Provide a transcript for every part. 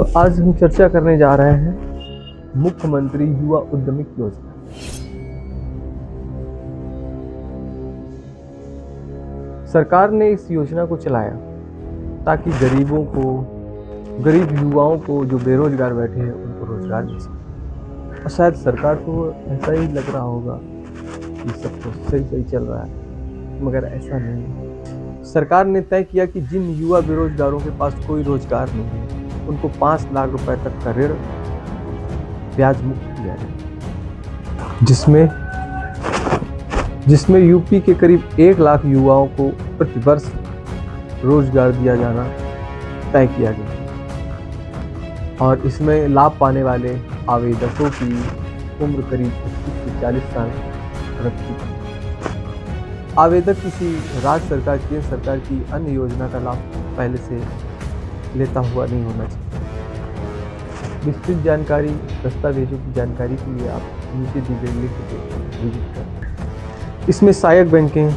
तो आज हम चर्चा करने जा रहे हैं मुख्यमंत्री युवा उद्यमी योजना। सरकार ने इस योजना को चलाया ताकि गरीब युवाओं को जो बेरोजगार बैठे हैं उनको रोजगार मिल सके। और शायद सरकार को ऐसा ही लग रहा होगा कि सब कुछ सही चल रहा है, मगर ऐसा नहीं है। सरकार ने तय किया कि जिन युवा बेरोजगारों के पास कोई रोजगार नहीं है उनको 5 लाख रुपए तक का ऋण ब्याज मुक्त किया जाए, जिसमें यूपी के करीब 1 लाख युवाओं को प्रति वर्ष रोजगार दिया जाना तय किया गया। और इसमें लाभ पाने वाले आवेदकों की उम्र करीब 25 से 40 साल रखी। आवेदक किसी राज्य सरकार, केंद्र सरकार की अन्य योजना का लाभ पहले से लेता हुआ नहीं होना चाहिए। विस्तृत जानकारी, दस्तावेजों की जानकारी के लिए आप नीचे दी गई लिंक पर विजिट करें। इसमें सहायक बैंकें,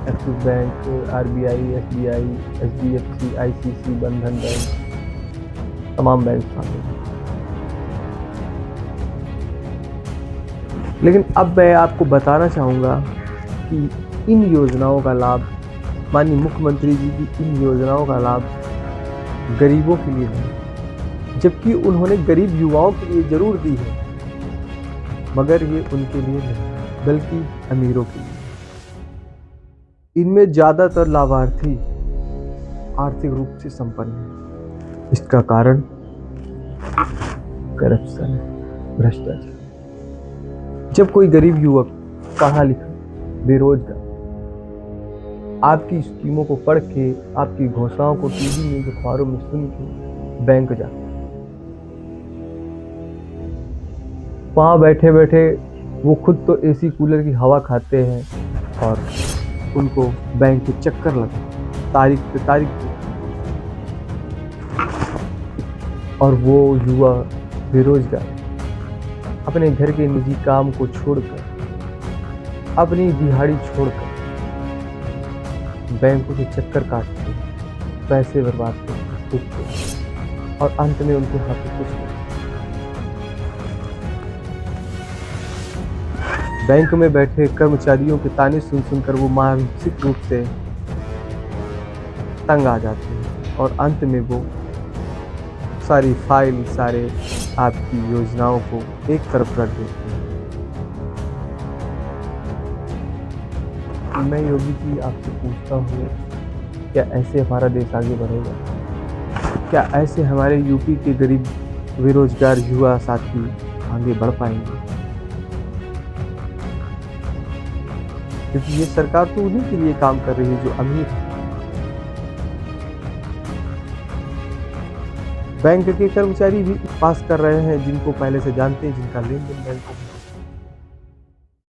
axis bank, RBI, SBI, HDFC, ICC, बंधन बैंक, तमाम बैंक शामिल हैं। लेकिन अब मैं आपको बताना चाहूँगा कि इन योजनाओं का लाभ, माननीय मुख्यमंत्री जी की इन योजनाओं का लाभ गरीबों के लिए नहीं, जबकि उन्होंने गरीब युवाओं के लिए जरूर दी है, मगर ये उनके लिए नहीं बल्कि अमीरों के लिए। इनमें ज्यादातर लाभार्थी आर्थिक रूप से संपन्न हैं। इसका कारण करप्शन है, भ्रष्टाचार। जब कोई गरीब युवक पढ़ा लिखा बेरोजगार आपकी स्कीमों को पढ़ के, आपकी घोषणाओं को टीवी में, अखबारों में सुन के बैंक जाते, वहां बैठे बैठे वो खुद तो एसी कूलर की हवा खाते हैं और उनको बैंक के चक्कर लगते तारीख पे तारीख पे। और वो युवा बेरोजगार अपने घर के निजी काम को छोड़कर, अपनी दिहाड़ी छोड़कर बैंकों के चक्कर काटते हैं, पैसे बर्बाद करते हैं और अंत में उनके हाथ में कुछ नहीं। बैंक में बैठे कर्मचारियों के ताने सुन सुनकर वो मानसिक रूप से तंग आ जाते हैं और अंत में वो सारी फाइल, सारे आपकी योजनाओं को एक तरफ रख देते हैं। मैं योगी जी आपसे पूछता हूँ, क्या ऐसे हमारा देश आगे बढ़ेगा? क्या ऐसे हमारे यूपी के गरीब बेरोजगार युवा साथी आगे बढ़ पाएंगे? क्योंकि ये सरकार तो उन्हीं के लिए काम कर रही है जो अमीर है। बैंक के कर्मचारी भी पास कर रहे हैं जिनको पहले से जानते हैं, जिनका लेन देन बैंकों में।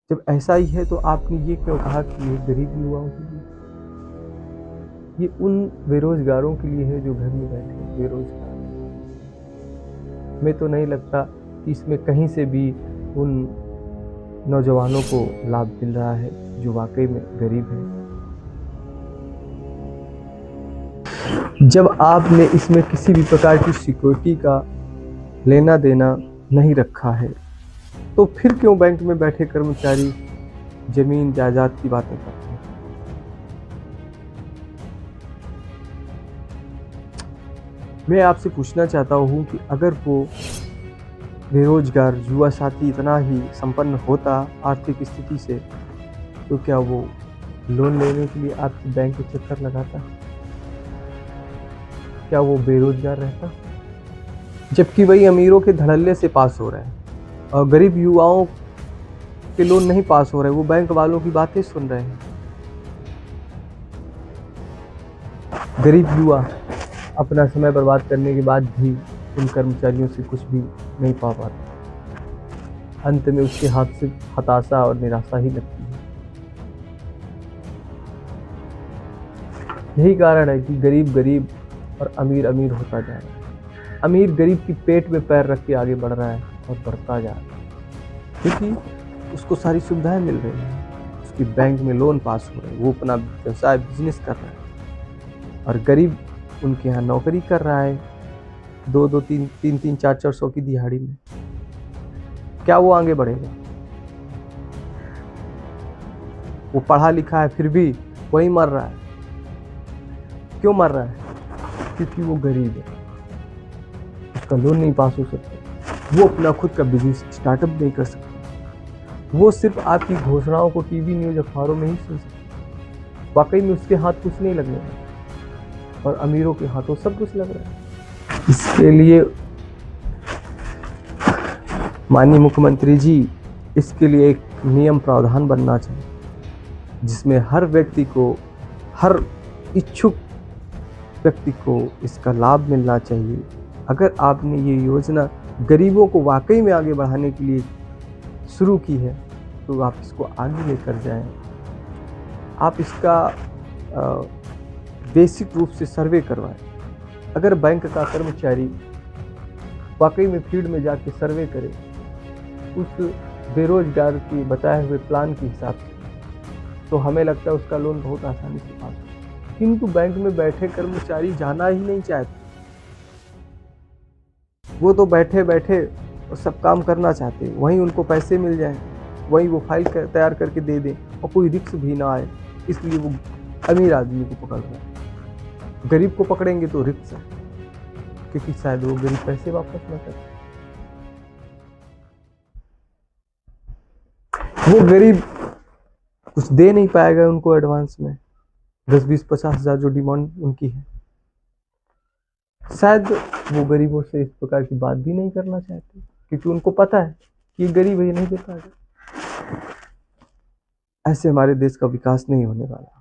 जब ऐसा ही है तो आपने ये क्यों कहा कि ये गरीब युवाओं के लिए? ये उन बेरोजगारों के लिए है जो घर में बैठे हैं बेरोजगार। मैं तो नहीं लगता कि इसमें कहीं से भी उन नौजवानों को लाभ मिल रहा है जो वाकई में गरीब है। जब आपने इसमें किसी भी प्रकार की सिक्योरिटी का लेना देना नहीं रखा है, तो फिर क्यों बैंक में बैठे कर्मचारी जमीन जायदाद की बातें करते हैं? मैं आपसे पूछना चाहता हूं कि अगर वो बेरोजगार युवा साथी इतना ही संपन्न होता आर्थिक स्थिति से, तो क्या वो लोन लेने के लिए आपकी बैंक के चक्कर लगाता? क्या वो बेरोजगार रहता? जबकि वही अमीरों के धड़ल्ले से पास हो रहे हैं और गरीब युवाओं के लोन नहीं पास हो रहे, वो बैंक वालों की बातें सुन रहे हैं। गरीब युवा अपना समय बर्बाद करने के बाद भी उन कर्मचारियों से कुछ भी नहीं पा पाता। अंत में उसके हाथ से हताशा और निराशा ही लगती है। यही कारण है कि गरीब गरीब और अमीर अमीर होता जा रहा है। अमीर गरीब की पेट में पैर रख के आगे बढ़ रहा है और बढ़ता जा रहा है, क्योंकि उसको सारी सुविधाएं मिल रही हैं, उसकी बैंक में लोन पास हो रहे हैं, वो अपना व्यवसाय बिजनेस कर रहा है। और गरीब उनके यहाँ नौकरी कर रहा है, दो दो तीन तीन तीन चार चार सौ की दिहाड़ी में, क्या वो आगे बढ़ेगा? वो पढ़ा लिखा है फिर भी वही मर रहा है। क्यों मर रहा है? क्योंकि वो गरीब है, उसका लोन नहीं पास हो सकता, वो अपना खुद का बिजनेस स्टार्टअप नहीं कर सकता, वो सिर्फ आपकी घोषणाओं को टीवी न्यूज अखबारों में ही सुन सकता। वाकई में उसके हाथ कुछ नहीं लगने वाला और अमीरों के हाथों सब कुछ लग रहा है। इसके लिए माननीय मुख्यमंत्री जी, इसके लिए एक नियम प्रावधान बनना चाहिए जिसमें हर व्यक्ति को, हर इच्छुक व्यक्ति को इसका लाभ मिलना चाहिए। अगर आपने ये योजना गरीबों को वाकई में आगे बढ़ाने के लिए शुरू की है तो आप इसको आगे लेकर जाएं। आप इसका बेसिक रूप से सर्वे करवाएं। अगर बैंक का कर्मचारी वाकई में फील्ड में जाके सर्वे करे उस बेरोजगार के बताए हुए प्लान के हिसाब से, तो हमें लगता है उसका लोन बहुत आसानी से पास हो। किंतु बैंक में बैठे कर्मचारी जाना ही नहीं चाहते, वो तो बैठे बैठे सब काम करना चाहते हैं, वहीं उनको पैसे मिल जाएं, वहीं वो फाइल तैयार करके दे दें और कोई रिस्क भी ना आए, इसलिए वो अमीर आदमी को पकड़ रहे हैं। गरीब को पकड़ेंगे तो रिस्क है, क्योंकि शायद वो गरीब पैसे वापस ना करे। वो गरीब कुछ दे नहीं पाएगा उनको एडवांस में 10-20-50 हज़ार जो डिमांड उनकी है। शायद वो गरीबों से इस प्रकार की बात भी नहीं करना चाहते, क्योंकि उनको पता है कि गरीब ये नहीं दे पाएगा। ऐसे हमारे देश का विकास नहीं होने वाला।